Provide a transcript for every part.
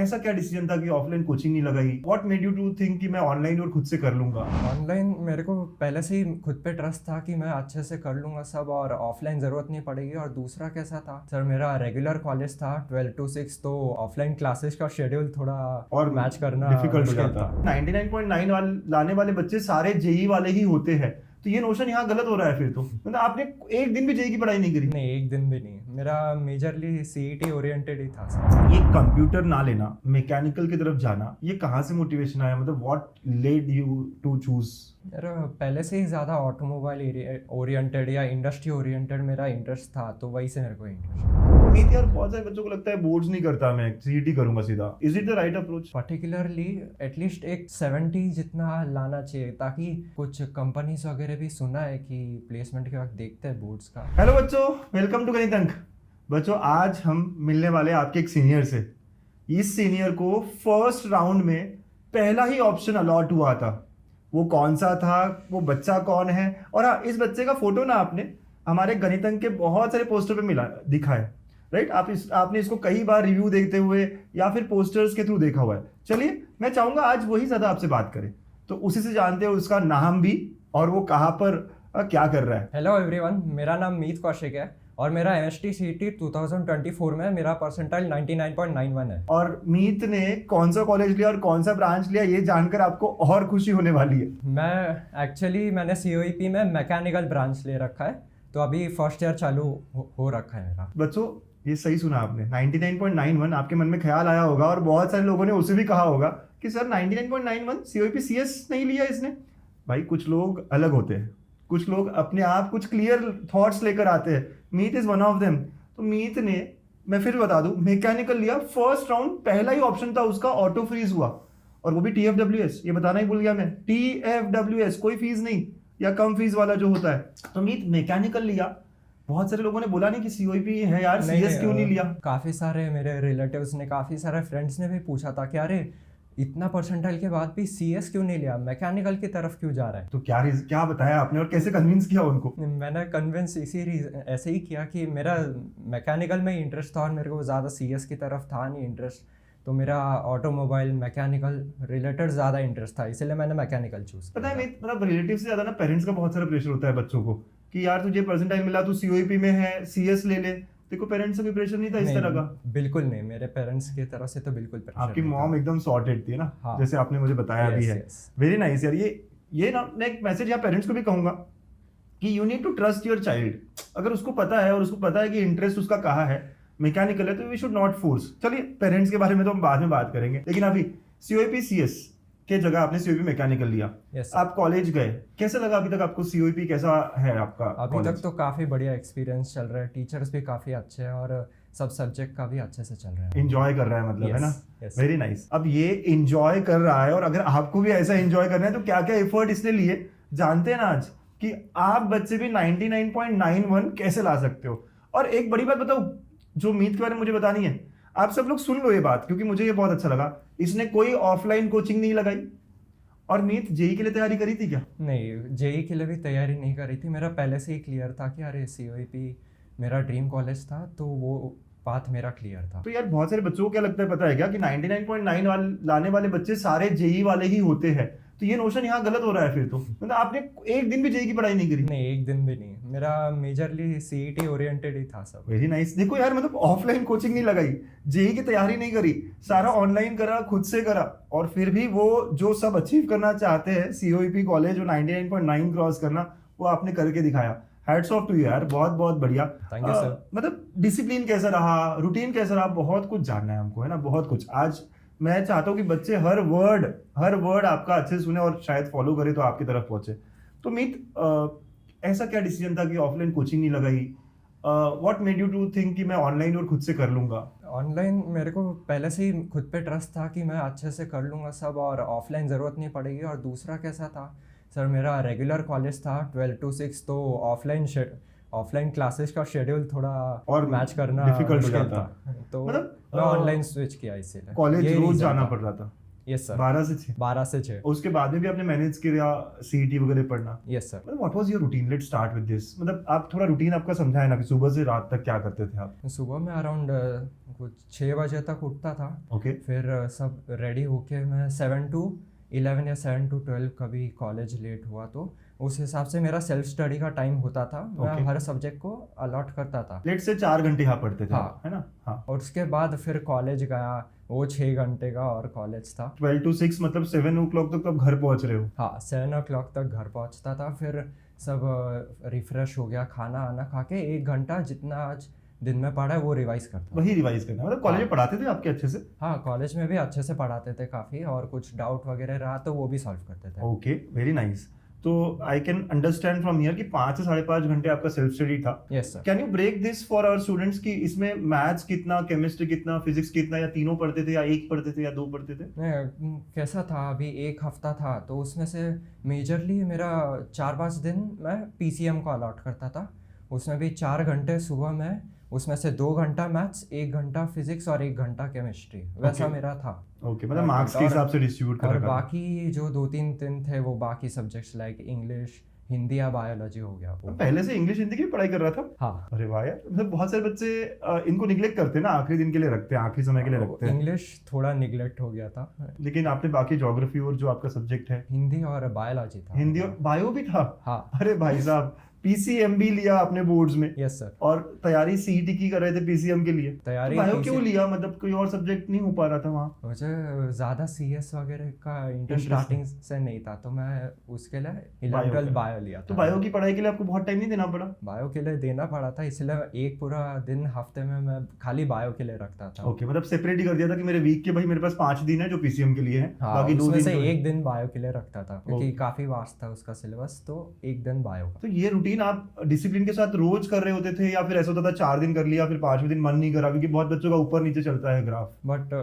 ऐसा क्या डिसीजन था कि ऑफलाइन कोचिंग नहीं लगाई? What made you to think कि मैं ऑनलाइन और खुद से कर लूंगा? ऑनलाइन मेरे को पहले से ही खुद पे ट्रस्ट था कि मैं अच्छे से कर लूँगा सब और ऑफलाइन ज़रूरत नहीं पड़ेगी। और दूसरा कैसा था सर, मेरा रेगुलर कॉलेज था 12 to 6, तो ऑफलाइन क्लासेस का शेड्यूल थोड़ा और मैच करना डिफिकल्ट हो मुश्किल जाता। था। 99.9 लाने वाले बच्चे सारे जेई वाले ही होते हैं, तो ये नोशन यहाँ गलत हो रहा है। फिर तो मतलब आपने एक दिन भी जेई की पढ़ाई नहीं करी? नहीं, एक दिन भी नहीं। मेरा मेजरली सीईटी ओरिएंटेड ही था सर। ये कंप्यूटर ना लेना, मैकेनिकल की तरफ जाना, ये कहाँ से मोटिवेशन आया? मतलब what led you to choose? मेरा पहले से ही ज़्यादा ऑटोमोबाइल ओरिएंटेड या इंडस्ट्री ओरिएंटेड मेरा इंटरेस्ट था, तो वही से मेरे को इंटरेस्ट। उम्मीद यार बहुत सारे बच्चों को लगता है बोर्ड्स नहीं करता, मैं सीईटी करूंगा सीधा। Is it the right approach? Particularly at least एक 70 जितना लाना चाहिए, ताकि कुछ कंपनीज वगैरह भी सुना है कि प्लेसमेंट के वक्त देखते हैं बोर्ड्स का। हेलो बच्चों, वेलकम टू गणित अंक। बच्चों आज हम मिलने वाले हैं आपके एक सीनियर से। इस सीनियर को फर्स्ट राउंड में पहला ही ऑप्शन अलॉट हुआ था। वो कौन सा था, वो बच्चा कौन है? और हाँ, इस बच्चे का फोटो ना आपने हमारे गणित अंक के बहुत सारे पोस्टर पे मिला दिखा है, राइट? आपने इसको कई बार रिव्यू देखते हुए या फिर पोस्टर्स के थ्रू देखा हुआ है। चलिए, मैं चाहूंगा आज वही ज्यादा आपसे बात करें, तो उसी से जानते हैं उसका नाम भी और वो कहाँ पर क्या कर रहा है। हेलो एवरीवन, मेरा नाम मीत कौशिक है और मेरा एमएसटी सीईटी 2024 में मेरा परसेंटाइल 99.91 है। और मीत ने कौन सा कॉलेज लिया और कौन सा ब्रांच लिया, ये जानकर आपको और खुशी होने वाली है। मैंने सीओईपी में मैकेनिकल ब्रांच ले रखा है, तो अभी फर्स्ट ईयर चालू हो रखा है मेरा। बच्चों ये सही सुना आपने, 99.91। आपके मन में ख्याल आया होगा और बहुत सारे लोगों ने उसे भी कहा होगा कि सर 99.91 सीओईपी सीएस नहीं लिया इसने। भाई कुछ लोग अलग होते हैं, कुछ लोग अपने आप कुछ क्लियर थॉट्स लेकर आते हैं। मीत इज वन ऑफ देम। तो मीत ने, मैं फिर बता दूं, मैकेनिकल लिया। फर्स्ट राउंड पहला ही ऑप्शन था उसका, ऑटो फ्रीज हुआ, और वो भी टीएफडब्ल्यूएस। ये बताना ही भूल गया मैं, टीएफडब्ल्यूएस, कोई फीस नहीं या कम फीस वाला जो होता है। तो मीत मैकेनिकल लिया। बहुत सारे लोगों ने बोला नहीं कि सीओईपी है यार, सीएस क्यों नहीं लिया? काफ़ी सारे मेरे रिलेटिव्स ने, काफ़ी सारे फ्रेंड्स ने भी पूछा था कि अरे इतना परसेंटाइल के बाद भी सीएस क्यों नहीं लिया, मैकेनिकल की तरफ क्यों जा रहा है। तो क्या बताया आपने और कैसे कन्विंस किया उनको? मैंने कन्विंस ऐसे ही किया कि मेरा मैकेनिकल में इंटरेस्ट था और मेरे को ज़्यादा सीएस की तरफ था नहीं इंटरेस्ट, तो मेरा ऑटोमोबाइल मैकेनिकल रिलेटेड ज़्यादा इंटरेस्ट था, इसलिए मैंने मैकेनिकल चूज पता है, मतलब रिलेटिव से ज्यादा ना पेरेंट्स का बहुत सारा प्रेशर होता है बच्चों को कि यार तुझे परसेंटाइल मिला, तू सीओईपी में है, सीएस ले ले। देखो पेरेंट्स से कोई प्रेशर नहीं था इस तरह का? बिल्कुल नहीं, मेरे पेरेंट्स की तरफ से तो बिल्कुल प्रेशर आपकी नहीं मॉम था। एकदम सॉर्टेड थी ना, हाँ। जैसे आपने मुझे बताया भी है। वेरी नाइस यार। ये ना, मैं एक मैसेज यहाँ पेरेंट्स को भी कहूंगा कि you need to trust your child. अगर उसको पता है और उसको पता है कि इंटरेस्ट उसका कहाँ है, मैकेनिकल है, तो वी शुड नॉट फोर्स। चलिए, पेरेंट्स के बारे में तो हम बाद में बात करेंगे, लेकिन अभी सीओईपी सीएस के जगह आपने सीओईपी मैकेनिकल लिया। Yes, आप कॉलेज गए, कैसा लगा अभी तक आपको? सीओईपी कैसा है आपका? अभी तक तो काफ़ी बढ़िया एक्सपीरियंस चल रहा है, टीचर्स भी काफ़ी अच्छे हैं और सब सब्जेक्ट का भी अच्छे से चल रहा है। इंजॉय कर रहा है मतलब, है ना? yes. Very nice. अब ये इंजॉय कर रहा है, और अगर आपको भी ऐसा इंजॉय करना है तो क्या क्या एफर्ट इसने लिए जानते हैं ना आज, कि आप बच्चे भी 99.91 कैसे ला सकते हो। और एक बड़ी बात बताऊं जो मीत के बारे में मुझे बतानी है, आप सब लोग सुन लो ये बात, क्योंकि मुझे ये बहुत अच्छा लगा। इसने कोई ऑफलाइन कोचिंग नहीं लगाई। और मीत जेई के लिए तैयारी करी थी क्या? नहीं, जेई के लिए भी तैयारी नहीं करी थी। मेरा पहले से ही क्लियर था कि अरे सीओईपी मेरा ड्रीम कॉलेज था, तो वो पाथ मेरा क्लियर था। तो यार बहुत सारे बच्चों को क्या लगता है पता है क्या, कि 99.9 लाने वाले बच्चे सारे जेई वाले ही होते हैं, तो ये नोशन यहाँ गलत हो रहा है। फिर तो मतलब आपने एक दिन भी जेई की पढ़ाई नहीं करी? नहीं, एक दिन भी नहीं। मेरा मेजरली सीईटी ओरिएंटेड ही था सब। Very nice. देखो यार, मतलब ऑफलाइन कोचिंग नहीं लगाई, जेई की तैयारी नहीं करी, सारा ऑनलाइन करा, खुद से करा, और फिर भी वो जो सब अचीव करना चाहते हैं सीओईपी कॉलेज, वो 99.9 क्रॉस करना, वो आपने करके दिखाया। हैट्स ऑफ टू यू यार, बहुत बहुत बढ़िया। Thank you sir. मतलब डिसिप्लिन कैसा रहा, रूटीन कैसा रहा, बहुत कुछ जानना है हमको, है ना? बहुत कुछ। आज मैं चाहता हूँ कि बच्चे हर वर्ड आपका अच्छे से सुने और शायद फॉलो करे तो आपकी तरफ पहुंचे। तो मीत, ऐसा क्या डिसीजन था कि ऑफलाइन कोचिंग नहीं लगाई? What made you to think कि मैं ऑनलाइन और खुद से कर लूंगा? ऑनलाइन मेरे को पहले से ही खुद पे ट्रस्ट था कि मैं अच्छे से कर लूँगा सब और ऑफलाइन ज़रूरत नहीं पड़ेगी। और दूसरा कैसा था सर, मेरा रेगुलर कॉलेज था 12 to 6, तो ऑफलाइन क्लासेस का शेड्यूल थोड़ा और मैच करना डिफिकल्ट हो मुश्किल जाता। था, तो मतलब मैं ऑनलाइन स्विच किया इसीलिए। कॉलेज ये रोज reason जाना था। पड़ रहा था? यस सर, 12 से 6? 12 से 6। उसके बाद में भी आपने मैनेज किया सीईटी वगैरह पढ़ना? Yes sir. मतलब what was your routine? Let's start with this. मतलब आप थोड़ा रूटीन आपका समझाएं ना कि सुबह से रात तक क्या करते थे आप? सुबह में अराउंड कुछ 6 बजे तक उठता था। ओके। फिर सब रेडी होके मैं 7 to 11 या 7 to 12 कभी कॉलेज लेट हुआ तो उस हिसाब से मेरा सेल्फ स्टडी का टाइम होता था। मैं Okay. हर सब्जेक्ट को अलॉट करता था। लेट्स से 4 घंटे यहाँ पढ़ते थे हाँ। आप, है ना? हाँ। और उसके बाद फिर कॉलेज गया, वो 6 घंटे का और कॉलेज था। 12 to 6 मतलब 7 o'clock तक तो आप घर पहुंच रहे हो? हाँ, 7 o'clock तक घर पहुंचता था। फिर सब रिफ्रेश हो गया, खाना आना खा के 1 घंटा जितना आज दिन में पढ़ा है वो रिवाइज करता था। वही रिवाइज करना, मतलब कॉलेज में हाँ। पढ़ाते थे आपके अच्छे से? हाँ, कॉलेज में भी अच्छे से पढ़ाते थे काफ़ी, और कुछ डाउट वगैरह रहा तो वो भी सॉल्व करते थे। Okay, very nice. तो I can understand from here कि 5 से 5.5 घंटे आपका सेल्फ स्टडी था। Yes sir. Can you break this for our students कि इसमें मैथ्स कितना, केमिस्ट्री कितना, फिजिक्स कितना, या तीनों पढ़ते थे, या एक पढ़ते थे, या 2 पढ़ते थे? कैसा था, अभी 1 हफ्ता था तो उसमें से मेजरली मेरा 4-5 दिन मैं पीसीएम को अलॉट करता था। उसमें भी 4 घंटे सुबह में, उसमें से 2 घंटा मैथ्स, 1 घंटा फिजिक्स और 1 घंटा केमिस्ट्री, वैसा Okay. मेरा था। ओके, मतलब मार्क्स के हिसाब से डिस्ट्रीब्यूट कर और रखा था। बाकी जो 2-3 दिन थे वो बाकी सब्जेक्ट्स लाइक इंग्लिश, हिंदी या बायोलॉजी हो गया वो। पहले से इंग्लिश हिंदी की भी पढ़ाई कर रहा था? हाँ। अरे वाह यार, मतलब बहुत सारे बच्चे इनको निग्लेक्ट करते हैं ना, आखिरी दिन के लिए रखते हैं, आखिरी समय के लिए रखते हैं। इंग्लिश थोड़ा निग्लेक्ट हो गया था, लेकिन आपने बाकी ज्योग्राफी और जो आपका सब्जेक्ट है, हिंदी और बायोलॉजी था। हिंदी और बायो भी था? हाँ। अरे भाई साहब, पीसीएम भी लिया आपने बोर्ड्स में? Yes sir. और तैयारी सीईटी की कर रहे थे पीसीएम के लिए? तैयारी तो बायो PCM क्यों लिया? मतलब कोई और सब्जेक्ट नहीं हो पा रहा था वहाँ? मुझे ज़्यादा सीएस वगैरह का इंटरेस्ट Interest स्टार्टिंग से नहीं था, तो मैं उसके लिए Bio 11 का। बायो लिया तो था। बायो की पढ़ाई के लिए आपको बहुत टाइम नहीं देना पड़ा? बायो के लिए देना पड़ा था, इसलिए एक पूरा दिन हफ्ते में मैं खाली बायो के लिए रखता था। ओके, मतलब सेपरेट ही कर दिया था कि मेरे वीक के भाई मेरे पास 5 दिन है जो पीसीएम के लिए है, हाँ, बाकी 2 उसमें दिन से तो है। 1 दिन बायो के लिए रखता था क्योंकि Okay. काफ़ी वास्ट था उसका सिलेबस, तो 1 दिन बायो का। तो ये रूटीन आप डिसिप्लिन के साथ रोज कर रहे होते थे, या फिर ऐसा होता था 4 दिन कर लिया फिर 5वें दिन मन नहीं करा? क्योंकि बहुत बच्चों का ऊपर नीचे चलता है ग्राफ। बट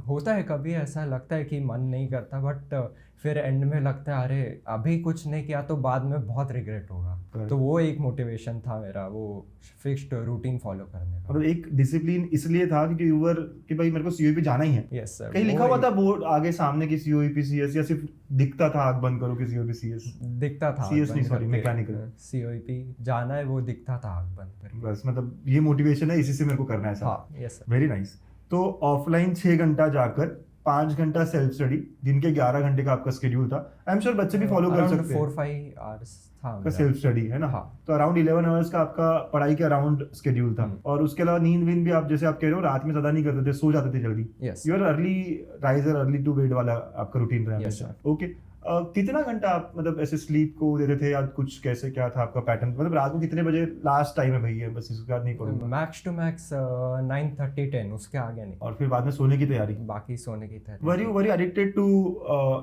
होता है कभी ऐसा लगता है कि मन नहीं करता, बट फिर एंड में लगता है अरे अभी कुछ नहीं किया तो बाद में बहुत रिग्रेट होगा। Correct. तो वो एक मोटिवेशन था मेरा, वो फिक्स्ड रूटीन फॉलो करने का। मतलब एक डिसिप्लिन इसलिए था क्योंकि यूवर कि भाई मेरे को सीओईपी जाना ही है। Yes sir. कहीं लिखा हुआ था बोर्ड आगे सामने की सीओईपी सीएस, या सिर्फ दिखता था आंख बंद करो कि सीओईपी सीएस? दिखता था CS नहीं, sorry, mechanical। सीओईपी जाना है, वो दिखता था आंख बंद करके। बस मतलब ये मोटिवेशन है, इसी से मेरे को करना है ऐसा। हाँ। Yes sir. Very nice. तो ऑफलाइन 6 घंटा जाकर 5 घंटा सेल्फ स्टडी, दिन के 11 घंटे का आपका शेड्यूल था। आई एम श्योर बच्चे भी फॉलो कर सकते हैं। 4-5 आवर्स था का मेरा। सेल्फ स्टडी है ना? हाँ। तो अराउंड 11 आवर्स का आपका पढ़ाई के अराउंड शेड्यूल था। और उसके अलावा नींद वींद भी आप जैसे आप कह रहे हो रात में ज्यादा नहीं करते थे, सो जाते थे जल्दी? Yes. You are early riser, early to bed वाला आपका रूटीन रहा? Yes, okay. कितना घंटा आप मतलब ऐसे स्लीप को देते थे, या कुछ कैसे क्या था आपका पैटर्न? मतलब रात को कितने बजे लास्ट टाइम है भैया, बस इसके बाद नहीं पढ़ूंगा? मैक्स टू मैक्स 9:30-10, उसके आगे नहीं। और फिर बाद में सोने की तैयारी? बाकी सोने की तैयारी। Were you addicted to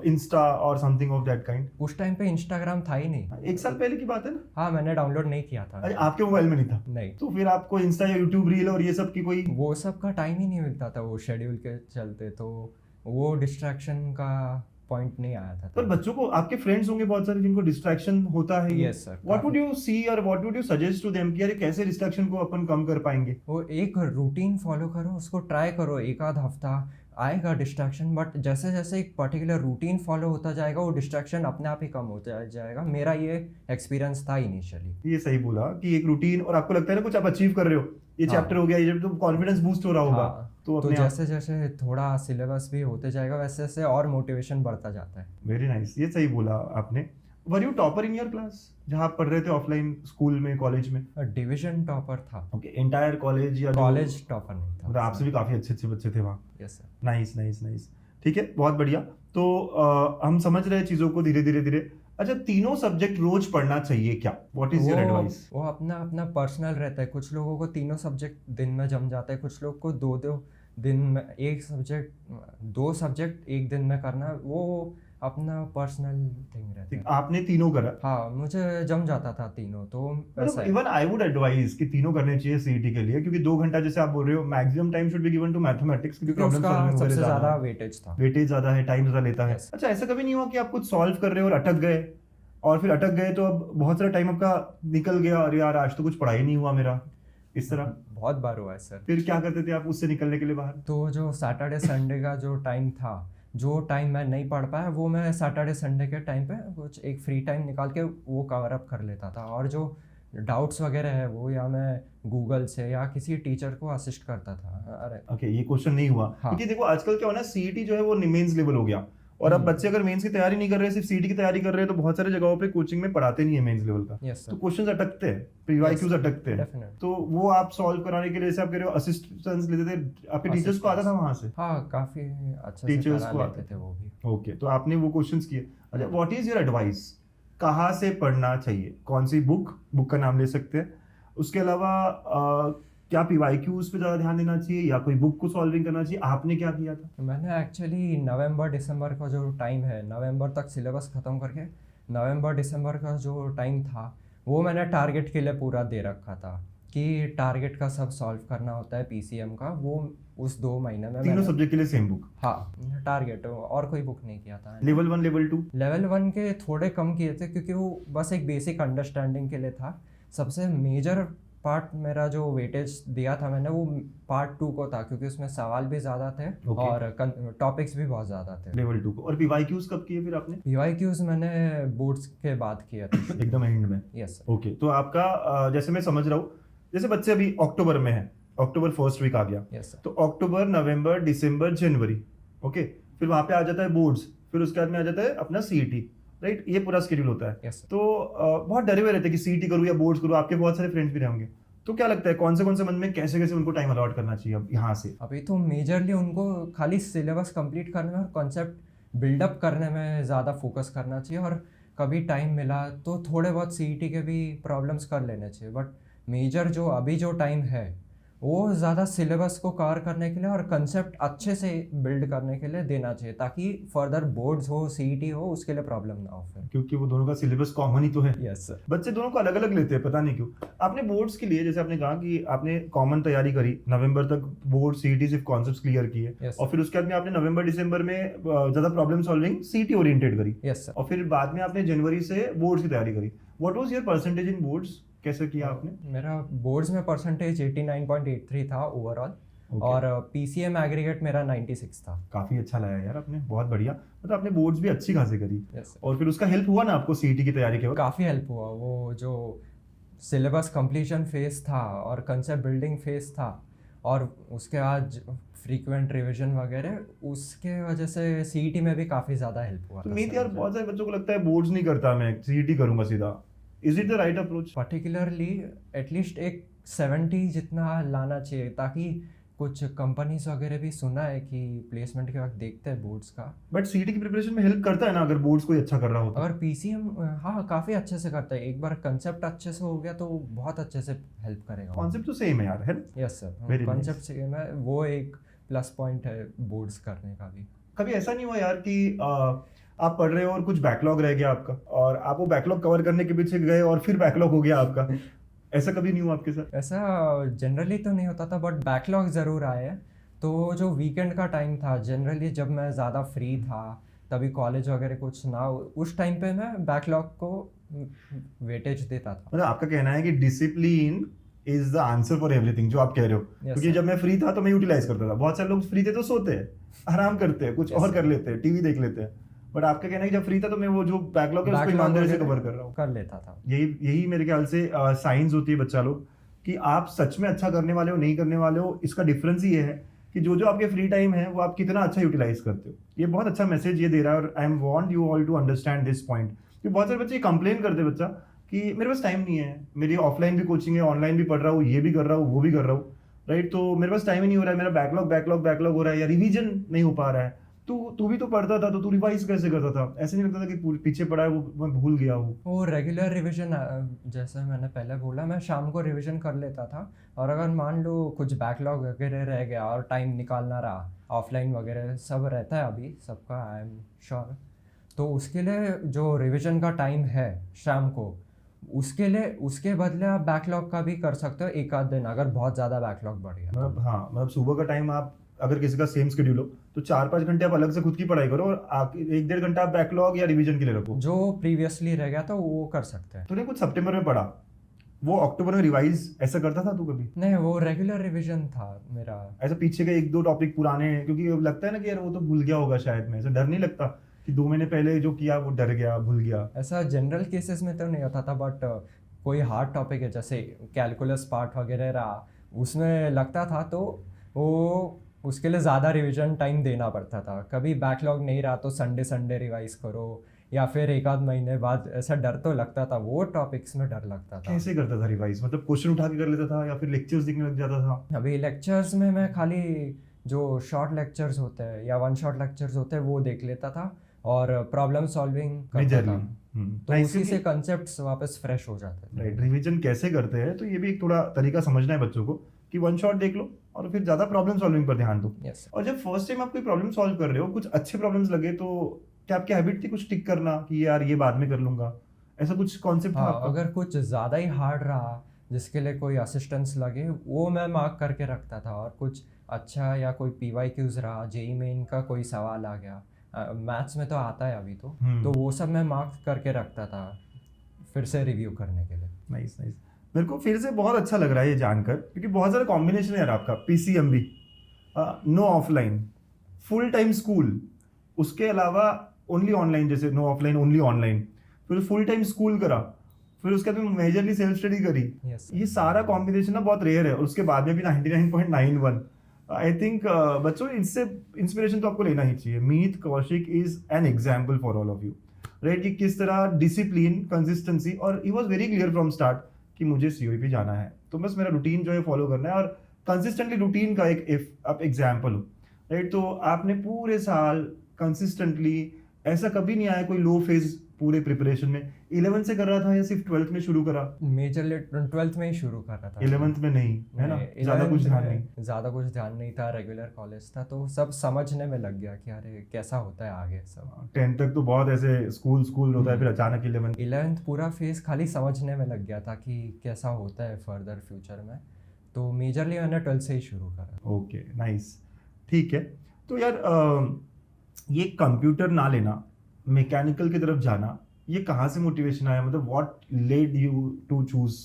insta और समथिंग ऑफ दैट काइंड? उस टाइम पे इंस्टाग्राम था ही नहीं। 1 साल पहले की बात है ना? हाँ, मैंने डाउनलोड नहीं किया था। अरे आपके मोबाइल में नहीं था? नहीं। तो फिर आपको इंस्टा या यूट्यूब रील और ये सब की कोई? वो सब का टाइम ही नहीं मिलता था, वो शेड्यूल के चलते, तो वो डिस्ट्रैक्शन का पॉइंट नहीं आया था। पर बच्चों को, आपके फ्रेंड्स होंगे बहुत सारे जिनको डिस्ट्रैक्शन होता है। Yes, sir, what would you see और what would you suggest to them कि यार कैसे डिस्ट्रैक्शन को अपन कम कर पाएंगे? वो एक रूटीन फॉलो करो, उसको ट्राई करो, 1 आध हफ्ता आएगा डिस्ट्रैक्शन, बट जैसे जैसे एक पर्टिकुलर रूटीन फॉलो होता जाएगा वो डिस्ट्रैक्शन अपने आप ही कम होता जाएगा। मेरा ये एक्सपीरियंस था इनिशियली। ये सही बोला कि एक रूटीन, और आपको लगता है ना कुछ आप अचीव कर रहे हो, ये हाँ। चैप्टर हो गया, ये तो कॉन्फिडेंस बूस्ट हो रहा होगा। हाँ, तो तो अपने आप। जैसे जैसे थोड़ा सिलेबस भी होते जाएगा वैसे वैसे और मोटिवेशन बढ़ता जाता है। वेरी नाइस, ये सही बोला आपने। Were you topper in your class जहाँ आप पढ़ रहे थे ऑफलाइन स्कूल में, कॉलेज में? डिवीजन टॉपर था। ओके, एंटायर कॉलेज या कॉलेज टॉपर नहीं था। मतलब आपसे भी काफी अच्छे अच्छे बच्चे थे वहाँ? Yes sir. Nice nice nice, ठीक है, बहुत बढ़िया। तो हम समझ रहे हैं चीजों को धीरे धीरे धीरे। अच्छा, तीनों सब्जेक्ट रोज पढ़ना चाहिए क्या? What is your advice? वो अपना अपना पर्सनल रहता है। कुछ लोगों को तीनों सब्जेक्ट दिन में जम जाता है, कुछ लोग को 2 दिन में एक सब्जेक्ट, 2 सब्जेक्ट एक दिन में करना, वो अपना पर्सनल थिंग रहता है। आपने तीनों करा? हाँ, मुझे जम जाता था तीनों, तो मतलब इवन आई वुड एडवाइज कि तीनों करने चाहिए सीईटी के लिए, क्योंकि 2 घंटा जैसे आप बोल रहे हो maximum time should be given to mathematics, क्योंकि प्रॉब्लम उसका सॉल्विंग सबसे वगैरह ज्यादा वेटेज था। वेटेज ज्यादा है, टाइम ज्यादा लेता है। Yes. अच्छा, ऐसा कभी नहीं हुआ कि आप कुछ सॉल्व कर रहे हो और अटक गए, और फिर अटक गए तो अब बहुत सारा टाइम आपका निकल गया, अरे यार आज तो कुछ पढ़ाई नहीं हुआ मेरा, इस तरह? बहुत बार हुआ है सर। फिर क्या करते थे आप उससे निकलने के लिए बाहर? तो जो सैटरडे संडे का जो टाइम था जो टाइम मैं नहीं पढ़ पाया वो मैं सैटरडे संडे के टाइम पे कुछ एक फ्री टाइम निकाल के वो कवर अप कर लेता था, और जो डाउट्स वगैरह है वो या मैं गूगल से या किसी टीचर को असिस्ट करता था। अरे ओके, ये क्वेश्चन नहीं हुआ हाँ। क्योंकि देखो आजकल क्या हो ना, सीईटी जो है वो मेंस लेवल हो गया, और अब बच्चे अगर मेंस की तैयारी नहीं कर रहे, सिर्फ सीईटी की तैयारी कर रहे हैं, तो बहुत सारे जगहों पे कोचिंग में पढ़ाते नहीं है मेंस लेवल का, यस तो सर, क्वेश्चंस अटकते हैं, पीवाईक्यूज अटकते हैं, डेफिनेट। तो वो आप सॉल्व कराने के लिए जैसे आप कह रहे हो असिस्टेंस लेते थे, आपके टीचर्स को आता था वहां से? हाँ, काफ़ी अच्छे से टीचर्स करा को लेते थे वो भी। ओके, तो आपने वो क्वेश्चंस किए। अच्छा, व्हाट इज योर एडवाइस, कहाँ से पढ़ना चाहिए, कौन सी बुक का नाम ले सकते हैं, उसके अलावा क्या पीवाईक्यूज पे ज्यादा ध्यान देना चाहिए या कोई बुक को सॉल्विंग करना चाहिए, आपने क्या किया था? मैंने एक्चुअली नवंबर दिसंबर का जो टाइम है, नवंबर तक सिलेबस ख़त्म करके नवंबर दिसंबर का जो टाइम था वो मैंने टारगेट के लिए पूरा दे रखा था कि टारगेट का सब सॉल्व करना होता है पीसीएम का, वो उस 2 महीने में तीनों मैंने सब्जेक्ट के लिए सेम बुक? हाँ, टारगेट और कोई बुक नहीं किया था। Level 1 level 2? लेवल 1 के थोड़े कम किए थे क्योंकि वो बस एक बेसिक अंडरस्टैंडिंग के लिए था। सबसे मेजर पार्ट मेरा जो वेटेज दिया था मैंने वो पार्ट 2 को था, क्योंकि उसमें सवाल भी ज़्यादा थे और टॉपिक्स भी बहुत ज़्यादा थे। लेवल 2 को। और पीवाईक्यूज कब किए फिर आपने? पीवाईक्यूज मैंने बोर्ड्स के बाद किया था। एकदम एंड में? Yes sir. ओके, तो आपका जैसे मैं समझ रहा हूँ, जैसे बच्चे अभी अक्टूबर में है, अक्टूबर फर्स्ट वीक आ गया, यस सर। तो अक्टूबर नवंबर दिसंबर जनवरी, ओके, फिर वहां पे आ जाता है बोर्ड्स, फिर उसके बाद में आ जाता है अपना सीईटी, राइट, ये पूरा शेड्यूल होता है। Yes sir. तो बहुत डरे हुए रहते हैं कि सीईटी करूँ या बोर्ड्स करूँ, आपके बहुत सारे फ्रेंड्स भी रहेंगे, तो क्या लगता है कौन से मन में कैसे कैसे उनको टाइम अलॉट करना चाहिए अब यहाँ से? अभी तो मेजरली उनको खाली सिलेबस कंप्लीट करने में और कॉन्सेप्ट बिल्डअप करने में ज़्यादा फोकस करना चाहिए, और कभी टाइम मिला तो थोड़े बहुत सीईटी के भी प्रॉब्लम्स कर लेने चाहिए, बट मेजर जो अभी जो टाइम है वो ज़्यादा सिलेबस को कवर करने के लिए और कंसेप्ट अच्छे से बिल्ड करने के लिए देना चाहिए, ताकि फर्दर बोर्ड्स हो सीईटी हो उसके लिए प्रॉब्लम ना हो फिर। क्योंकि वो दोनों का सिलेबस कॉमन ही तो है। Yes sir. बच्चे दोनों को अलग अलग लेते हैं, पता नहीं क्यों। आपने बोर्ड्स के लिए, जैसे आपने कहा कि आपने कॉमन तैयारी करी, नवंबर तक बोर्ड सीईटी सिर्फ कॉन्सेप्ट्स क्लियर किए, Yes, और फिर उसके बाद में आपने नवंबर दिसंबर में ज्यादा प्रॉब्लम सॉल्विंग सीईटी ओरिएंटेड करी, यस सर। और फिर बाद में आपने जनवरी से बोर्ड्स की तैयारी करी। What was your percentage in boards, कैसे किया आपने? मेरा बोर्ड्स में परसेंटेज 89.83 था ओवरऑल, और पीसीएम एग्रीगेट मेरा 96 था। काफी अच्छा लगा यार आपने, बहुत बढ़िया, मतलब आपने बोर्ड्स भी अच्छी खासी करी। Yes sir. और फिर उसका हेल्प हुआ ना आपको सीईटी की तैयारी के वक्त? काफ़ी हेल्प हुआ, वो जो सिलेबस कंप्लीशन फेज था और कंसेप्ट बिल्डिंग फेज था, और उसके बाद फ्रीक्वेंट रिवीजन वगैरह, उसके वजह से सीईटी में भी काफ़ी ज़्यादा हेल्प हुआ तो था मीत सर यार, मुझे। बहुत सारे बच्चों को लगता है बोर्ड्स नहीं करता, मैं सीईटी करूंगा सीधा। Is it the right approach? Particularly at least एक 70 जितना लाना चाहिए, ताकि कुछ कंपनीज वगैरह भी सुना है कि प्लेसमेंट के वक्त देखते हैं बोर्ड्स का। बट सीईटी की प्रिपरेशन में हेल्प करता है ना अगर बोर्ड्स कोई अच्छा कर रहा हो तो? अगर पीसीएम हाँ काफ़ी अच्छे से करता है, एक बार कंसेप्ट अच्छे से हो गया तो बहुत अच्छे से हेल्प करेगा। कॉन्सेप्ट तो सेम है यार, है ना? Yes sir, Very concept same है, वो एक प्लस पॉइंट है बोर्ड्स करने का भी। कभी ऐसा नहीं हुआ यार कि आप पढ़ रहे हो और कुछ बैकलॉग रह गया आपका, और आप वो बैकलॉग कवर करने के पीछे गए और फिर बैकलॉग हो गया आपका? ऐसा कभी नहीं हुआ आपके साथ? ऐसा जनरली तो नहीं होता था, बट बैकलॉग ज़रूर आए हैं। तो जो वीकेंड का टाइम था, जनरली जब मैं ज़्यादा फ्री था, तभी कॉलेज वगैरह कुछ ना हो, उस टाइम पे मैं बैकलॉग को वेटेज देता था। मतलब आपका कहना है कि discipline is the answer for everything, जो आप कह रहे हो। क्योंकि sir. जब मैं फ्री था तो मैं यूटिलाइज करता था, बहुत सारे लोग फ्री थे तो सोते हैं, आराम करते हैं, कुछ Yes, और sir. कर लेते हैं, टीवी देख लेते हैं। बट आपका कहना है कि जब फ्री था तो मैं वो जो बैकलॉग है उसको Backlog ईमानदारी से वगैरह कवर कर रहा हूँ। कर लेता था। यही मेरे ख्याल से साइंस होती है बच्चा लोग, कि आप सच में अच्छा करने वाले हो नहीं करने वाले हो, इसका डिफरेंस ये है कि जो आपके फ्री टाइम है वो आप कितना अच्छा यूटिलाइज करते हो। ये बहुत अच्छा मैसेज ये दे रहा है, और I am want you all to understand this point. कि बहुत सारे बच्चे कंप्लेन करते हैं बच्चा कि मेरे पास टाइम नहीं है, मेरी ऑफलाइन भी कोचिंग है, ऑनलाइन भी पढ़ रहा हूँ, ये भी कर रहा हूँ, वो भी कर रहा हूँ, राइट, तो मेरे पास टाइम ही नहीं हो रहा है, मेरा बैकलॉग हो रहा है, या रिवीजन नहीं हो पा रहा है। तू भी तो पढ़ता था, तो तू रिवाइज कैसे करता था? ऐसे नहीं लगता था कि पीछे पड़ा है वो मैं भूल गया हूँ? वो रेगुलर रिवीजन, जैसे मैंने पहले बोला, मैं शाम को रिवीजन कर लेता था, और अगर मान लो कुछ बैकलॉग वगैरह रह गया और टाइम निकालना रहा, ऑफलाइन वगैरह सब रहता है अभी सबका, आई एम श्योर, तो उसके लिए जो रिवीजन का टाइम है शाम को, उसके लिए उसके बदले आप बैकलॉग का भी कर सकते हो एक आध दिन, अगर बहुत ज़्यादा बैकलॉग बढ़ गया। मतलब हाँ, मतलब सुबह का टाइम आप, अगर किसी का सेम शेड्यूल हो तो 4-5 घंटे आप अलग से खुद की पढ़ाई करो, और 1-1.5 घंटा आप बैकलॉग या रिवीजन के लिए रखो। जो प्रीवियसली रह गया था वो कर सकते हैं। तूने कुछ सितंबर में पढ़ा, वो अक्टूबर में रिवाइज ऐसा करता था तू कभी? नहीं, वो रेगुलर रिवीजन था मेरा। ऐसा पीछे के 1-2 टॉपिक पुराने, क्योंकि अब लगता है ना कि यार वो तो भूल गया होगा शायद में, ऐसा डर नहीं लगता कि 2 महीने पहले जो किया वो डर गया, भूल गया? ऐसा जनरल केसेस में तो नहीं होता था, बट कोई हार्ड टॉपिक है जैसे कैलकुलस पार्ट वगैरह रहा, उसमें लगता था तो वो उसके लिए ज़्यादा रिवीजन टाइम देना पड़ता था। कभी बैकलॉग नहीं रहा तो संडे संडे रिवाइज करो, या फिर एक आध महीने बाद। ऐसा डर तो लगता था, वो टॉपिक्स में डर लगता था। कैसे करता था रिवाइज? मतलब क्वेश्चन उठा के कर लेता था या फिर लेक्चर्स देखने लग जाता था? अभी लेक्चर्स में मैं खाली जो शॉर्ट लेक्चर्स होते हैं या वन शॉट लेक्चर्स होते हैं वो देख लेता था, और प्रॉब्लम सॉल्विंग करता मेजरली था, तो उसी से कंसेप्ट्स वापस फ्रेश हो जाते थे। राइट, रिवीजन कैसे करते हैं, तो ये भी एक थोड़ा तरीका समझना है बच्चों को कि वन शॉट देख लो और फिर ज्यादा प्रॉब्लम सॉल्विंग पर ध्यान दो। यस। और जब फर्स्ट टाइम आप कोई प्रॉब्लम सॉल्व कर रहे हो, कुछ अच्छे प्रॉब्लम्स लगे, तो क्या आपकी हैबिट थी कुछ टिक करना कि यार ये बाद में कर लूंगा, ऐसा कुछ कॉन्सेप्ट था हाँ, आपका? अगर कुछ ज़्यादा ही हार्ड रहा जिसके लिए कोई असिस्टेंस लगे वो मैं मार्क करके रखता था, और कुछ अच्छा या कोई PYQs रहा, जेई मेन का कोई सवाल आ गया, मैथ्स में तो आता है अभी तो वो सब मैं मार्क करके रखता था फिर से रिव्यू करने के लिए। Nice nice. मेरे को फिर से बहुत अच्छा लग रहा है ये जानकर, क्योंकि बहुत सारा कॉम्बिनेशन है यार आपका। PCMB, no offline, full time school, उसके अलावा ओनली ऑनलाइन, जैसे नो ऑफलाइन ओनली ऑनलाइन, फिर फुल टाइम स्कूल करा, फिर उसके बाद मेजरली सेल्फ स्टडी करी। Yes, ये सारा कॉम्बिनेशन ना बहुत रेयर है, और उसके बाद में भी 99.91। आई थिंक बच्चों, इससे इंस्पिरेशन तो आपको लेना ही चाहिए। Meet Kaushik is an example for all of you, right? कि किस तरह डिसिप्लिन, कंसिस्टेंसी, और he was very clear from start कि मुझे COEP जाना है, तो बस मेरा रूटीन जो है फॉलो करना है, और कंसिस्टेंटली रूटीन का एक आप एग्जाम्पल हो, राइट? तो आपने पूरे साल कंसिस्टेंटली, ऐसा कभी नहीं आया कोई लो फेज पूरे प्रिपरेशन में? 11th से कर रहा था या सिर्फ 12th में शुरू करा? मेजरली 12th में ही शुरू कर रहा था। 11th में नहीं, है ना? ज्यादा कुछ ध्यान नहीं, ज़्यादा कुछ ध्यान नहीं था, रेगुलर कॉलेज था तो सब समझने में लग गया कि अरे कैसा होता है आगे सब। 10th तक तो बहुत ऐसे स्कूल स्कूल होता है, फिर अचानक 11th। 11th पूरा फेज खाली समझने में लग गया था कि कैसा होता है फर्दर फ्यूचर में, तो मेजरली मैंने 12th से ही शुरू करा। ओके, नाइस, ठीक है। तो यार ये कंप्यूटर ना लेना, मैकेनिकल की तरफ जाना, ये कहाँ से मोटिवेशन आया? मतलब what led you to choose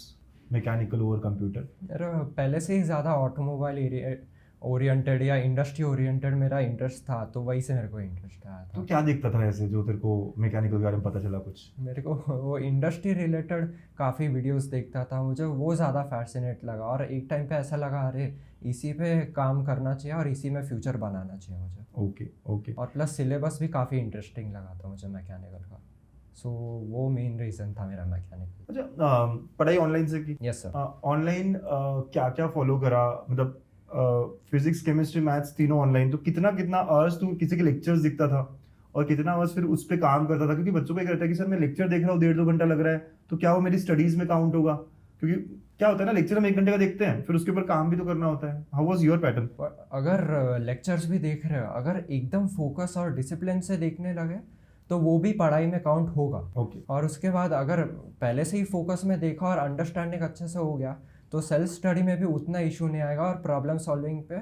mechanical over computer? मेरा पहले से ही ज़्यादा ऑटोमोबाइल ओरिएंटेड या इंडस्ट्री ओरिएंटेड मेरा इंटरेस्ट था, तो वही से मेरे को इंटरेस्ट आया था। तो क्या देखता था ऐसे जो तेरे को मैकेनिकल के बारे में पता चला कुछ? मेरे को वो इंडस्ट्री रिलेटेड काफ़ी वीडियोस देखता था, मुझे वो ज़्यादा फैसिनेट लगा, और एक टाइम पे ऐसा लगा अरे इसी पे काम करना चाहिए और इसी में फ्यूचर बनाना चाहिए मुझे। Okay okay. और प्लस सिलेबस भी काफ़ी इंटरेस्टिंग लगा था मुझे मैकेनिकल का, सो वो मेन रीज़न था मेरा मैकेनिकल। अच्छा, पढ़ाई ऑनलाइन से की? Yes sir. ऑनलाइन क्या क्या फॉलो करा? मतलब फिजिक्स, केमिस्ट्री, मैथ्स तीनों ऑनलाइन, तो कितना कितना आवर्स तू किसी के लेक्चर्स दिखता था, और कितना आवर्स फिर उस पर काम करता था? क्योंकि बच्चों को एक रहता है कि सर मैं लेक्चर देख रहा हूँ 1.5-2 घंटा लग रहा है, तो क्या वो मेरी स्टडीज में काउंट होगा? क्योंकि क्या होता है ना, लेक्चर हम 1 घंटे का देखते हैं, फिर उसके ऊपर काम भी तो करना होता है। How was your pattern? अगर लेक्चर्स भी देख रहे हो, अगर एकदम फोकस और डिसिप्लिन से देखने लगे तो वो भी पढ़ाई में काउंट होगा। ओके। और उसके बाद अगर पहले से ही फोकस में देखा और अंडरस्टैंडिंग अच्छे से हो गया तो सेल्फ स्टडी में भी उतना इशू नहीं आएगा, और प्रॉब्लम सॉल्विंग पे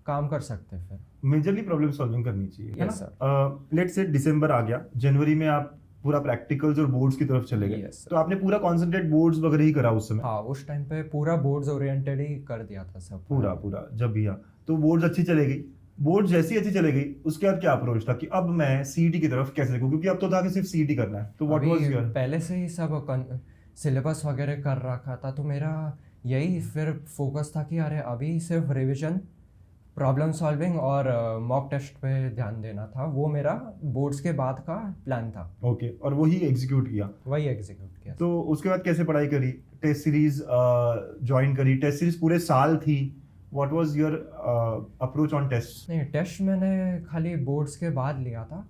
काम कर सकते हैं फिर। मेजरली प्रॉब्लम सॉल्विंग करनी चाहिए, है Yes, ना? लेट्स से दिसंबर आ गया, जनवरी में आप पूरा प्रैक्टिकल्स और बोर्ड्स की तरफ चले गए। Yes, sir. तो आपने पूरा कॉन्सेंट्रेट बोर्ड्स वगैरह ही करा उस समय? हाँ, उस टाइम पे पूरा बोर्ड्स ओरिएंटेड ही कर दिया था सब। पूरा पूरा जब भी हाँ, तो बोर्ड्स अच्छी चले गई। बोर्ड जैसी अच्छी चले गई, उसके बाद क्या अप्रोच था कि अब मैं CET की तरफ कैसे देखूं? क्योंकि अब तो था कि सिर्फ CET करना है, तो व्हाट वाज अभी योर? पहले से ही सब सिलेबस वगैरह कर रखा था, तो मेरा यही फिर फोकस था कि अरे अभी सिर्फ रिवीजन, प्रॉब्लम सॉल्विंग और मॉक टेस्ट पे ध्यान देना था। वो मेरा बोर्ड्स के बाद का प्लान था। ओके, और वही एग्जीक्यूट किया? वही एग्जीक्यूट किया। तो उसके बाद कैसे पढ़ाई करी? टेस्ट सीरीज ज्वाइन करी? टेस्ट सीरीज पूरे साल थी? What was your approach on test? नहीं, टेस्ट मैंने खाली बोर्ड्स के बाद लिया था।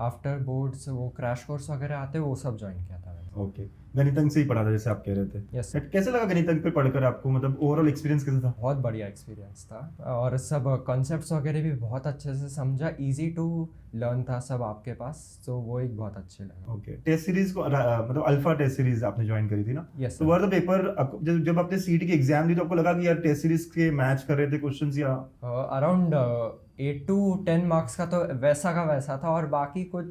आफ्टर बोर्ड्स वो क्रैश कोर्स वगैरह आते वो सब ज्वाइन किया था मैंने। ओके, गणितंक से ही पढ़ा था जैसे आप कह रहे थे? Yes sir. कैसे लगा गणितंक पे पढ़कर आपको? मतलब ओवरऑल एक्सपीरियंस कैसा था? बहुत बढ़िया एक्सपीरियंस था, और सब कॉन्सेप्ट्स वगैरह भी बहुत अच्छे से समझा, इजी टू लर्न था सब आपके पास, तो वो एक बहुत अच्छे लगा। ओके, टेस्ट सीरीज को मतलब अल्फा टेस्ट सीरीज आपने ज्वाइन करी थी ना? यस तो वर द पेपर, जब आपने CET की एग्जाम दी तो आपको लगा कि यार टेस्ट सीरीज के मैच कर रहे थे क्वेश्चंस, या अराउंड 8 to 10 मार्क्स का तो वैसा का वैसा था, और बाकी कुछ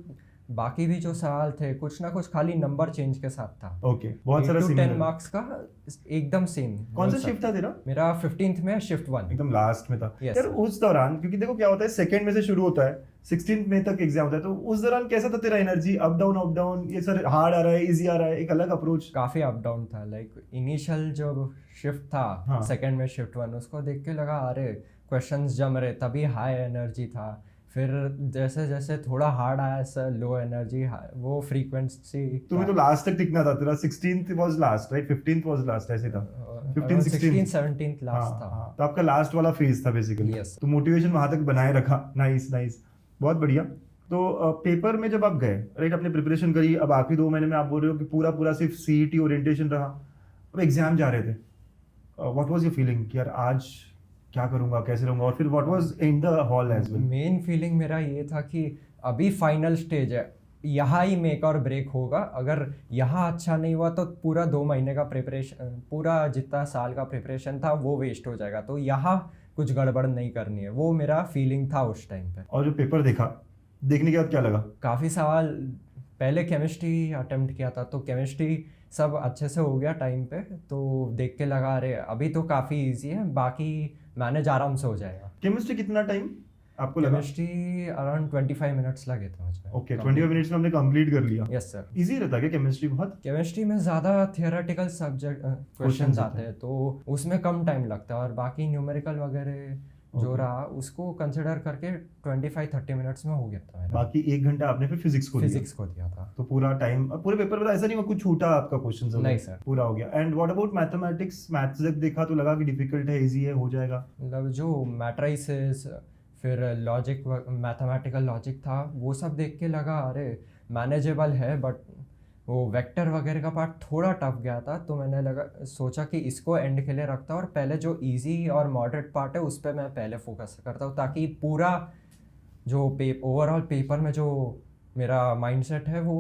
बाकी भी जो सवाल थे कुछ ना कुछ खाली नंबर चेंज के साथ था। ओके, बहुत सारा 8 to 10 सिमिलर। मार्क्स का एकदम सेम। कौन सा शिफ्ट था तेरा? मेरा 15th में शिफ्ट 1। एकदम लास्ट में था। Yes, यार sir. उस दौरान, क्योंकि देखो क्या होता है, सेकंड में से शुरू होता है, 16th में तक एग्जाम होता है, तो उस दौरान कैसा था तेरा एनर्जी? अप डाउन, ये सर हार्ड आ रहा है, इजी आ रहा है, एक अलग अप्रोच? काफ़ी अप डाउन था। लाइक इनिशियल जो शिफ्ट था हाँ। सेकंड में शिफ्ट 1, उसको देख के लगा अरे क्वेश्चंस जम रहे, तभी हाई एनर्जी था। फिर जैसे जैसे थोड़ा हार्ड आया सर, लो एनर्जी, वो फ्रीक्वेंसी। तुम्हें तो लास्ट तक टिकना था, तेरा 16th was last right, 15th was last, ऐसे था 15 16 17th लास्ट था। हाँ, तो आपका लास्ट वाला फेज था बेसिकली। Yes. तो मोटिवेशन वहां तक बनाए रखा। नाइस, बहुत बढ़िया। तो पेपर में जब आप गए राइट, आपने प्रिपरेशन करी, अब आखिरी 2 महीने में आप बोल रहे हो कि पूरा सिर्फ सीईटी ओरिएंटेशन रहा, अब एग्जाम जा रहे थे, व्हाट वाज योर फीलिंग कि यार आज क्या करूंगा, कैसे रहूंगा? और फिर what was in the hall as well? Main feeling मेरा ये था कि अभी फाइनल स्टेज है, यहाँ ही मेक और ब्रेक होगा। अगर यहाँ अच्छा नहीं हुआ तो पूरा 2 महीने का प्रिपरेशन, पूरा जितना साल का प्रिपरेशन था वो वेस्ट हो जाएगा। तो यहाँ कुछ गड़बड़ नहीं करनी है, वो मेरा फीलिंग था उस टाइम पे। और जो पेपर देखने के बाद क्या लगा? काफ़ी सवाल, पहले केमिस्ट्री अटेम्प्ट किया था तो केमिस्ट्री सब अच्छे से हो गया टाइम पे, तो देख के लगा अरे अभी तो काफ़ी इजी है, बाकी मैनेज आराम से हो जाएगा। केमिस्ट्री कितना टाइम आपको लगा? केमिस्ट्री अराउंड 25 मिनट्स लगे थे मुझे। ओके, 25 मिनट्स में हमने कंप्लीट कर लिया। Yes sir. इजी रहता है क्या केमिस्ट्री बहुत? केमिस्ट्री में ज़्यादा थियोरेटिकल सब्जेक्ट क्वेश्चंस आते हैं, तो उसमें कम टाइम लगता है, और बाकी न्यूमेरिकल वगैरह जो रहा उसको कंसिडर करके 25-30 मिनट्स में हो गया था मेरा। बाकी 1 घंटा आपने फिर फिजिक्स को दिया था। तो पूरा टाइम, पूरे पेपर में ऐसा नहीं हुआ कुछ छूटा आपका क्वेश्चन? नहीं सर, पूरा हो गया। And what about mathematics? Maths जब देखा तो लगा कि डिफिकल्ट है, इजी है, हो जाएगा? मतलब जो मैट्रिसेस, फिर लॉजिक, मैथमेटिकल लॉजिक था, वो सब देख के लगा अरे मैनेजेबल है, बट वो वेक्टर वगैरह का पार्ट थोड़ा टफ गया था, तो मैंने सोचा कि इसको एंड के लिए रखता हूँ और पहले जो इजी और मॉडरेट पार्ट है उस पर मैं पहले फोकस करता हूँ, ताकि पूरा जो ओवरऑल पेपर में जो मेरा माइंडसेट है वो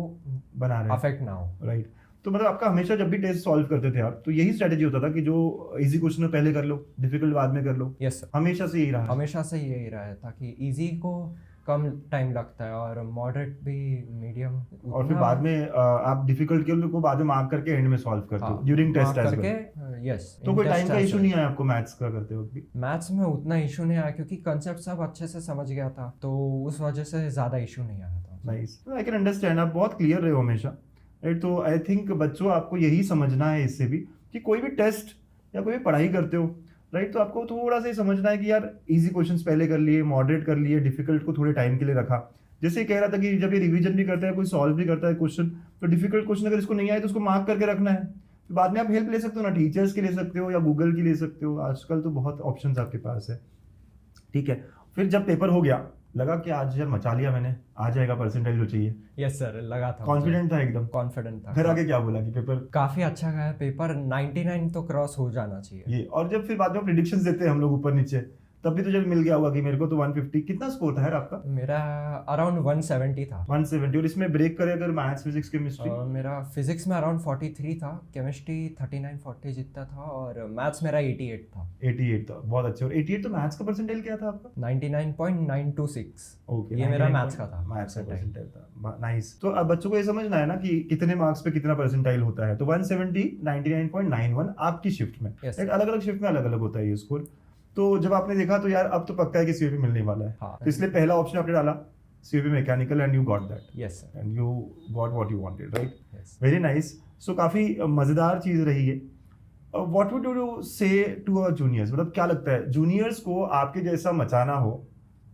बना रहे अफेक्ट ना हो। राइट। तो मतलब आपका हमेशा जब भी टेस्ट सॉल्व करते थे आप, तो यही स्ट्रेटेजी होता था कि जो इजी क्वेश्चन है पहले कर लो, डिफिकल्ट बाद में कर लो? यस सर, हमेशा से यही रहा? हमेशा से यही रहा है, ताकि इजी को कम टाइम लगता है और मॉडरेट भी मीडियम, और फिर बाद में आप डिफिकल्ट के को बाद में मार्क करके एंड में सॉल्व करते हो during test as well? Yes. तो कोई टाइम का इशू नहीं आया आपको मैथ्स का करते वक्त भी? मैथ्स में उतना इशू नहीं आया क्योंकि कंसेप्ट सब अच्छे से समझ गया था, तो उस वजह से ज़्यादा इशू नहीं आया था। नाइस, आई कैन अंडरस्टैंड, आप बहुत क्लियर रहे हो हमेशा राइट। तो आई थिंक बच्चों आपको यही समझना है इससे भी कि कोई भी टेस्ट या कोई भी पढ़ाई करते हो राइट, तो आपको थोड़ा सा ही समझना है कि यार इजी क्वेश्चंस पहले कर लिए, मॉडरेट कर लिए, डिफिकल्ट को थोड़े टाइम के लिए रखा। जैसे कह रहा था कि जब ये रिवीजन भी करता है, कोई सॉल्व भी करता है क्वेश्चन, तो डिफिकल्ट क्वेश्चन अगर इसको नहीं आए तो उसको मार्क करके रखना है, फिर बाद में आप हेल्प ले सकते हो ना, टीचर्स की ले सकते हो या गूगल की ले सकते हो, आजकल तो बहुत ऑप्शंस आपके पास है। ठीक है, फिर जब पेपर हो गया लगा कि आज यार मचा लिया मैंने, आ जाएगा परसेंटाइल जो चाहिए? यस सर, लगा था। कॉन्फिडेंट था एकदम? कॉन्फिडेंट था। फिर आगे क्या बोला कि पेपर काफी अच्छा गया, पेपर 99 तो क्रॉस हो जाना चाहिए ये? और जब फिर बाद में प्रिडिक्शंस देते हैं हम लोग ऊपर नीचे, तब भी तो जब मिल गया होगा कि मेरे को तो 150, कितना स्कोर था यार आपका? मेरा अराउंड 170 था। 170, और इसमें ब्रेक करे अगर मैथ्स फिजिक्स केमिस्ट्री? मेरा फिजिक्स में अराउंड 43 था, केमिस्ट्री 39-40 जितना था, और मैथ्स मेरा 88 था। 88 था, बहुत अच्छे। और 88 तो मैथ्स का परसेंटाइल क्या था आपका? 99.926। ओके, ये मेरा मैथ्स का था, मैथ्स का परसेंटाइल था। नाइस। तो अब बच्चों को ये समझना है ना कि कितने मार्क्स पे कितना परसेंटाइल होता है। तो 170, 99.91 आपकी शिफ्ट में, Yes. अलग अलग शिफ्ट में अलग अलग होता है ये स्कोर। तो जब आपने देखा तो यार अब तो पक्का है कि सीयूपी मिलने वाला है, हाँ। तो इसलिए पहला ऑप्शन आपने डाला CUP mechanical, and you got that, yes sir, and you got what you wanted, right? Yes. Very nice. So काफी मजेदार चीज रही है। What would you say to our juniors? मतलब क्या लगता है जूनियर्स को आपके जैसा मचाना हो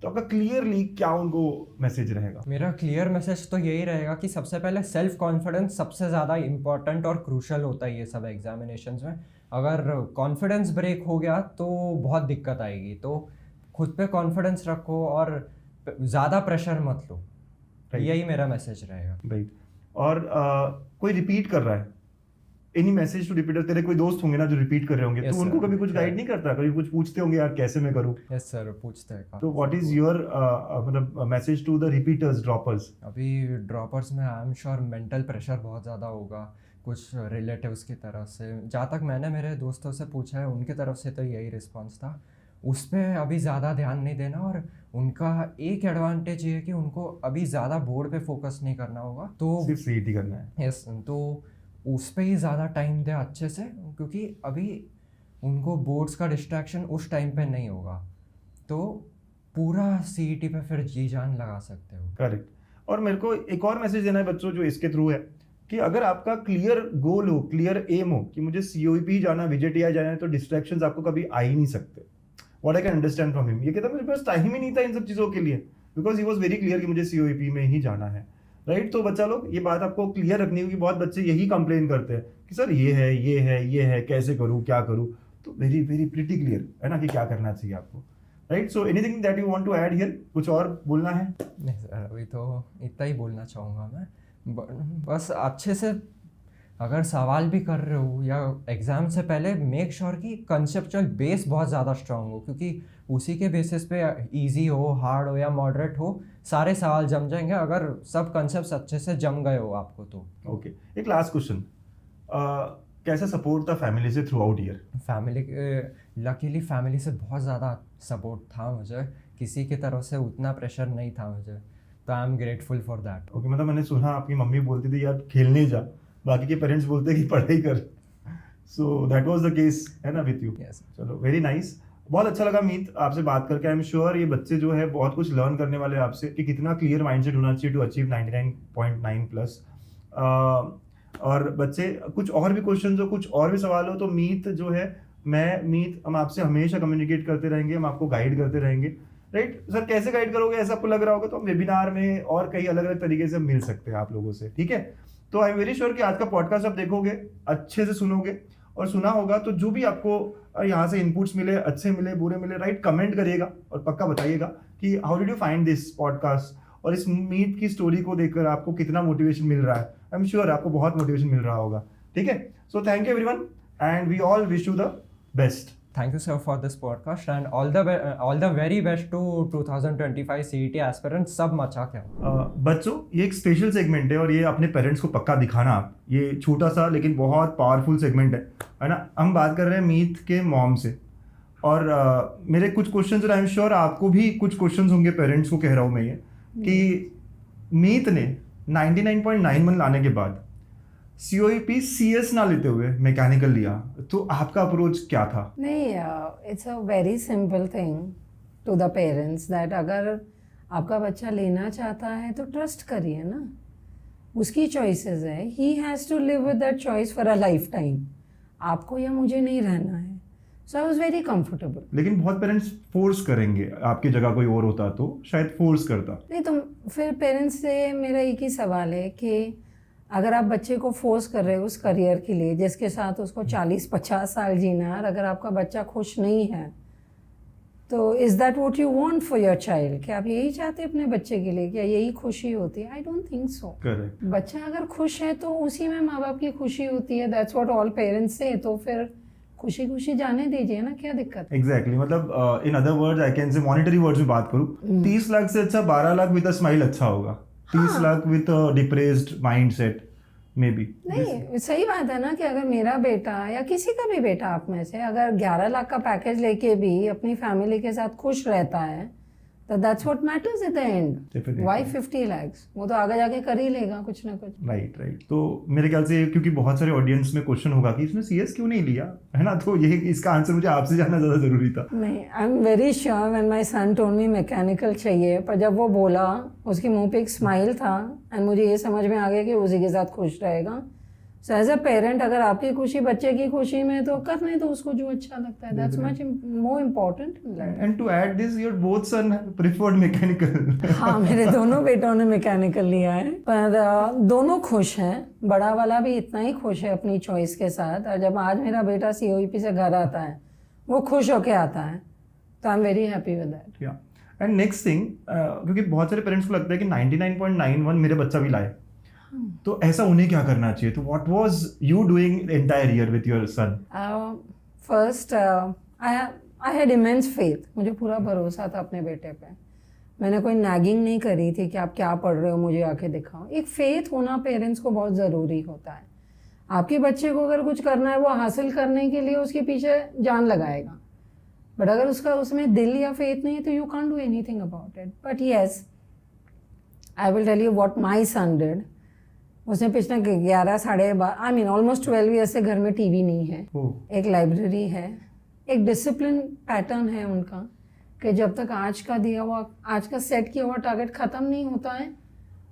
तो आपका क्लियरली क्या उनको मैसेज रहेगा? मेरा क्लियर मैसेज तो यही रहेगा कि सबसे पहले सेल्फ कॉन्फिडेंस सबसे ज़्यादा इंपॉर्टेंट और क्रूशल होता है ये सब एग्जामिनेशंस में। अगर कॉन्फिडेंस ब्रेक हो गया तो बहुत दिक्कत आएगी, तो खुद पे कॉन्फिडेंस रखो और ज़्यादा प्रेशर मत लो। यही मेरा मैसेज रहेगा। राइट। और कोई रिपीट कर रहा है, एनी मैसेज टू रिपीटर? तेरे कोई दोस्त होंगे ना जो रिपीट कर रहे होंगे, Yes, तो उनको sir. कभी कुछ गाइड नहीं करता? कभी कुछ पूछते होंगे यार कैसे मैं करूं? यस सर, पूछते हैं। तो व्हाट इज योर मतलब message to the repeaters, droppers? अभी ड्रॉपर्स में I am sure mental pressure बहुत ज़्यादा होगा कुछ रिलेटिव्स की तरफ से। जहाँ तक मैंने मेरे दोस्तों से पूछा है उनकी तरफ से तो यही रिस्पॉन्स था। उस पर अभी ज़्यादा ध्यान नहीं देना। और उनका एक एडवांटेज ये है कि उनको अभी ज़्यादा बोर्ड पे फोकस नहीं करना होगा, तो सिर्फ सीईटी करना है। यस, तो उस पे ही ज़्यादा टाइम दे अच्छे से, क्योंकि अभी उनको बोर्ड्स का डिस्ट्रैक्शन उस टाइम पे नहीं होगा, तो पूरा सीईटी पे फिर जी जान लगा सकते हो। करेक्ट। और मेरे को एक और मैसेज देना है बच्चों जो इसके थ्रू है, कि अगर आपका क्लियर गोल हो, क्लियर एम हो कि मुझे सीओईपी ही जाना, विजेटीआई जाना है, तो डिस्ट्रैक्शंस आपको कभी आ ही नहीं सकते। What I can understand from him, ये कहता मेरे पास टाइम ही नहीं था इन सब चीज़ों के लिए, because he was very clear कि मुझे सीओईपी में ही जाना है, राइट। तो बच्चा लोग ये बात आपको क्लियर रखनी होगी। बहुत बच्चे यही कंप्लेन करते हैं कि सर ये है, ये है, ये है, कैसे करूँ, क्या करूँ। तो वेरी वेरी प्रिटी क्लियर है ना कि क्या करना चाहिए आपको, right. So anything that you want to add here, कुछ और बोलना है? नहीं सर, अभी तो इतना ही बोलना चाहूँगा मैं। बस अच्छे से अगर सवाल भी कर रहे हो या एग्ज़ाम से पहले, मेक श्योर कि कंसेप्चुअल बेस बहुत ज़्यादा स्ट्रांग हो, क्योंकि उसी के बेसिस पे इजी हो, हार्ड हो या मॉडरेट हो, सारे सवाल जम जाएंगे अगर सब कंसेप्ट्स अच्छे से जम गए हो आपको तो। ओके, एक लास्ट क्वेश्चन, कैसा सपोर्ट था फैमिली से through out year? Family, luckily family से बहुत ज़्यादा सपोर्ट था मुझे, किसी की तरफ से उतना प्रेशर नहीं था मुझे, तो I am grateful for that. Okay, मतलब मैंने सुना आपकी मम्मी बोलती थी यार खेलने जा, बाकी के पेरेंट्स बोलते कि पढ़ाई कर, so that was the case है ना विथ यू? यस। चलो, वेरी नाइस। बहुत अच्छा लगा मीत आपसे बात करके। आई एम श्योर ये बच्चे जो है बहुत कुछ लर्न करने वाले हैं आपसे, कि कितना क्लियर माइंडसेट होना चाहिए टू अचीव 99.9 प्लस। और बच्चे कुछ और भी क्वेश्चन हो, कुछ और भी सवाल हो, तो मीत जो है, हम आपसे हमेशा कम्युनिकेट करते रहेंगे, हम आपको गाइड करते रहेंगे, राइट। सर कैसे गाइड करोगे ऐसा आपको लग रहा होगा, तो हम वेबिनार में और कई अलग अलग तरीके से मिल सकते हैं आप लोगों से, ठीक है। तो आई एम वेरी श्योर कि आज का पॉडकास्ट आप देखोगे, अच्छे से सुनोगे, और सुना होगा तो जो भी आपको यहाँ से इनपुट्स मिले, अच्छे मिले, बुरे मिले, राइट, कमेंट करिएगा और पक्का बताइएगा कि how did you find this podcast, और इस मीत की स्टोरी को देखकर आपको कितना मोटिवेशन मिल रहा है। आई एम श्योर आपको बहुत मोटिवेशन मिल रहा होगा, ठीक है। So thank you everyone, and we all wish you the best. Thank you sir for this podcast, and all the very best to 2025 CET aspirants, सब मचा क्या। बच्चों, ये एक स्पेशल सेगमेंट है और ये अपने पेरेंट्स को पक्का दिखाना आप, ये छोटा सा लेकिन बहुत पावरफुल सेगमेंट है ना। हम बात कर रहे हैं मीत के मॉम से, और मेरे कुछ क्वेश्चंस, और आई एम श्योर आपको भी कुछ क्वेश्चंस होंगे, पेरेंट्स को कह रहा हूँ मैं ये, कि मीत ने 99.91 लाने के बाद COEP CS ना लेते हुए मैकेनिकल लिया, तो आपका अप्रोच क्या था? नहीं, it's a very simple thing to the parents that अगर आपका बच्चा लेना चाहता है तो ट्रस्ट करिए ना, उसकी चॉइसेस है, he has to live with that choice for a lifetime, आपको या मुझे नहीं रहना है। So I was very comfortable. लेकिन बहुत पेरेंट्स फोर्स करेंगे, आपकी जगह कोई और होता तो शायद फोर्स करता। नहीं, तो फिर पेरेंट्स से मेरा एक ही सवाल है कि अगर आप बच्चे को फोर्स कर रहे हो उस करियर के लिए जिसके साथ उसको 40-50 साल जीना है, और अगर आपका बच्चा खुश नहीं है, तो is that what you want for your child? कि आप यही चाहते हैं अपने बच्चे के लिए, क्या यही खुशी होती है? I don't think so. Correct. बच्चा अगर खुश है तो उसी में माँ बाप की खुशी होती है, दैट्स व्हाट ऑल पेरेंट्स से। तो फिर खुशी खुशी जाने दीजिए ना, क्या दिक्कत है? एग्जैक्टली, मतलब in other words I can say, monetary words में बात करूँ, 30 लाख से अच्छा 12 लाख विद अ स्माइल अच्छा होगा। 30 lakh with a depressed mindset may be नहीं, सही बात है ना कि अगर मेरा बेटा या किसी का भी बेटा आप में से अगर 11 लाख का पैकेज लेके भी अपनी फैमिली के साथ खुश रहता है, तो that's what matters at the end. Definitely. Why 50 lakhs? वो तो आगे जाके कर ही लेगा कुछ ना कुछ। राइट। तो मेरे ख्याल से, क्योंकि बहुत सारे ऑडियंस में क्वेश्चन होगा कि इसने CS क्यों नहीं लिया, है ना, तो ये इसका आंसर मुझे आपसे जानना ज़्यादा ज़रूरी था। नहीं, I am very sure when my son told me mechanical चाहिए, पर जब वो बोला उसके मुंह पे एक स्माइल था, एंड मुझे ये समझ में आ गया कि उसी के साथ खुश रहेगा। सो एज अ पेरेंट, अगर आपकी खुशी बच्चे की खुशी में, तो करने दो उसको जो अच्छा लगता है, that's much more important. And to add this, your both son preferred mechanical. हाँ, मेरे दोनों बेटों ने मैकेनिकल लिया है, पर दोनों खुश हैं। बड़ा वाला भी इतना ही खुश है अपनी चॉइस के साथ, और जब आज मेरा बेटा COEP से घर आता है वो खुश होके आता है, तो I am very happy with that. या एंड नेक्स्ट थिंग, क्योंकि बहुत सारे पेरेंट्स को लगता है कि 99.91 मेरे बच्चा भी लाए, तो ऐसा उन्हें क्या करना चाहिए? तो what was you doing entire year with your son? First, I had immense faith, मुझे पूरा भरोसा था अपने बेटे पे। मैंने कोई नैगिंग नहीं करी थी कि आप क्या पढ़ रहे हो, मुझे आके दिखाओ। एक फेथ होना पेरेंट्स को बहुत ज़रूरी होता है। आपके बच्चे को अगर कुछ करना है, वो हासिल करने के लिए उसके पीछे जान लगाएगा। बट अगर उसका उसमें दिल या फेथ नहीं है तो you can't do anything about it. But yes, I will tell you what my son did. उसने पिछले 11 साढ़े आई मीन ऑलमोस्ट 12 ईयर से घर में टीवी नहीं है. एक लाइब्रेरी है, एक डिसिप्लिन पैटर्न है उनका कि जब तक आज का सेट किया हुआ टारगेट खत्म नहीं होता है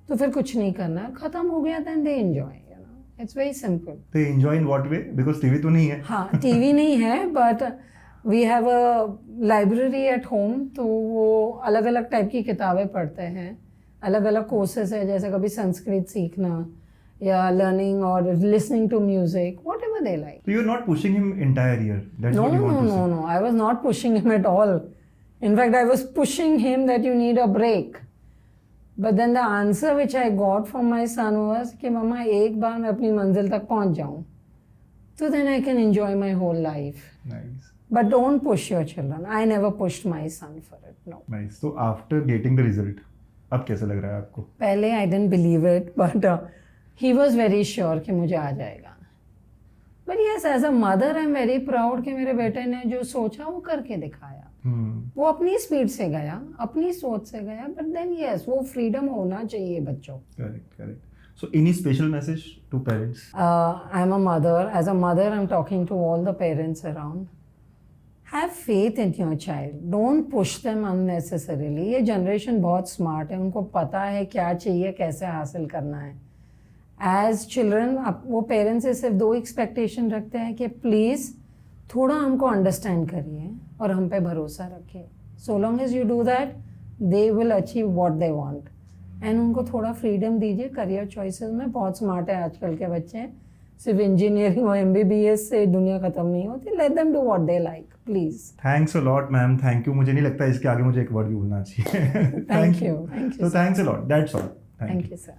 तो फिर कुछ नहीं करना है. खत्म हो गया then they enjoy. It's very simple. They enjoy in what way? Because TV तो नहीं है. हाँ, टीवी नहीं है but we have a library at home. तो वो अलग अलग टाइप की किताबें पढ़ते हैं, अलग अलग कोर्सेज है, जैसे कभी संस्कृत सीखना या लर्निंग और listening to music, whatever they like. So you're not pushing him entire year. That's No, what you want to say. no. I was not pushing him at all. In fact, I was pushing him that you need a break. But then the answer which I got from my son was कि मम्मा एक बार मैं अपनी मंजिल तक पहुंच जाऊं तो then I can enjoy my whole life. Nice. But don't push your children. I never pushed my son for it. No. Nice. So after getting the result, अब कैसा लग रहा है आपको? पहले I didn't believe it, but he was very sure कि मुझे आ जाएगा. But yes, as a mother, I'm very proud कि मेरे बेटे ने जो सोचा वो करके दिखाया. वो अपनी स्पीड से गया, अपनी सोच से गया. But then yes, वो फ्रीडम होना चाहिए बच्चों. Correct. So any special message to parents? I'm a mother. As a mother, I'm talking to all the parents around. Have faith in your child. Don't push them unnecessarily. ये generation बहुत smart है, उनको पता है क्या चाहिए, कैसे हासिल करना है. एज चिल्ड्रन वो पेरेंट्स से सिर्फ 2 एक्सपेक्टेशन रखते हैं कि प्लीज़ थोड़ा हमको अंडरस्टैंड करिए और हम पे भरोसा रखिए. So long as you do that they will achieve what they want. And उनको थोड़ा फ्रीडम दीजिए. करियर चॉइसेस में बहुत स्मार्ट है आजकल के बच्चे. सिर्फ इंजीनियरिंग और MBBS से दुनिया ख़त्म नहीं होती. Let them do what they like please. Thanks a lot ma'am. Thank you. मुझे नहीं लगता इसके आगे मुझे एक वर्ड भी बोलना चाहिए. Thank you. So thanks a lot. That's all. Thank you, sir.